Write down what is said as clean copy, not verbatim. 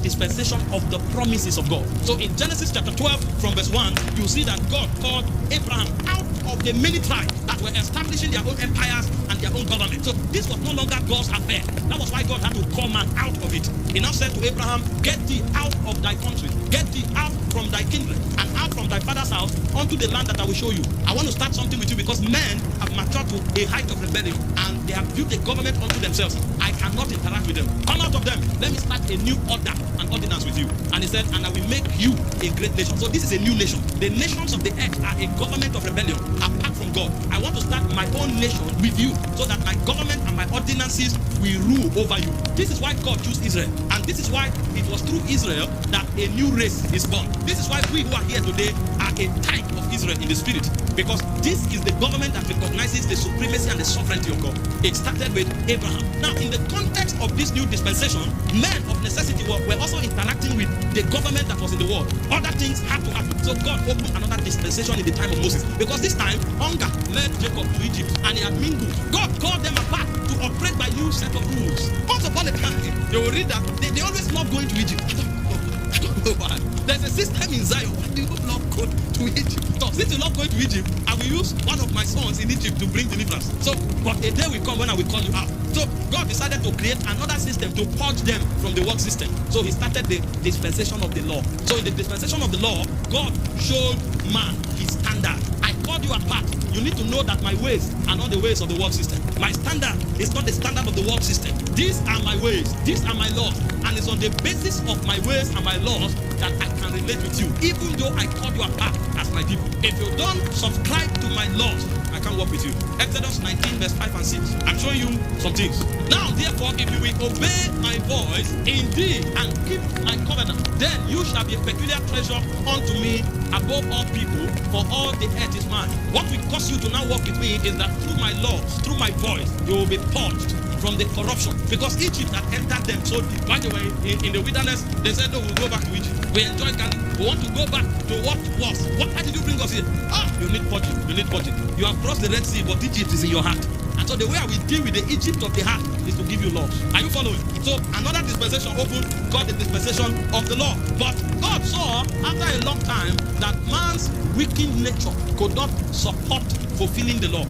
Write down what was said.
dispensation of the promises of God. So in Genesis chapter 12 from verse 1, you see that God called Abraham out of the many tribes that were establishing their own empires and their own government. So this was no longer God's affair. That was why God had to call man out of it. He now said to Abraham, get thee out of thy country, get thee out from thy kindred, and out from thy father's house unto the land that I will show you. I want to start something with you because men have matured to a height of rebellion and they have built a government unto themselves. I cannot interact with them. Come out of them. Let me start a new order and ordinance with you. And he said, and I will make you a great nation. So this is a new nation. The nations of the earth are a government of rebellion apart from God. I want to start my own nation with you so that my government and my ordinances will rule over you. This is why God chose Israel. And this is why it was through Israel that a new race is born. This is why we who are here today are a type of Israel in the spirit. Because this is the government that recognizes the supremacy and the sovereignty of God. It started with Abraham. Now, in the context of this new dispensation, men of necessity were also interacting with the government that was in the world. Other things had to happen. So God opened another dispensation in the time of Moses. Because this time, hunger led Jacob to Egypt and he had mingled. God called them apart to operate by new set of rules. Once upon a time, they will read that they always love going to Egypt. I don't know why. There's a system in Zion. Why do you love going to Egypt? So since you love going to Egypt, I will use one of my sons in Egypt to bring deliverance. So, but a day will come when I will call you out. So God decided to create another system to purge them from the work system. So he started the dispensation of the law. So in the dispensation of the law, God showed man his standard. I called you apart. You need to know that my ways are not the ways of the world system. My standard is not the standard of the world system. These are my ways. These are my laws. And it's on the basis of my ways and my laws that I can relate with you, even though I called you apart as my people. If you don't subscribe to my laws, I can't work with you. Exodus 19 verse 5 and 6. I'm showing you some things. Now, therefore, if you will obey my voice indeed and keep my covenant, then you shall be a peculiar treasure unto me above all people, for all the earth is mine. What will cause you to now walk with me is that through my laws, through my voice, you will be purged from the corruption. Because Egypt had entered them so deep. By the way, in the wilderness, they said, no, we'll go back to Egypt. We enjoyed Canaan. We want to go back to what was. Why did you bring us here? You need purging. You need purging. You have crossed the Red Sea, but Egypt is in your heart. And so the way I will deal with the Egypt of the heart is to give you laws. Are you following? So another dispensation opened, called the dispensation of the law. But God saw after a long time that man's wicked nature could not support fulfilling the law.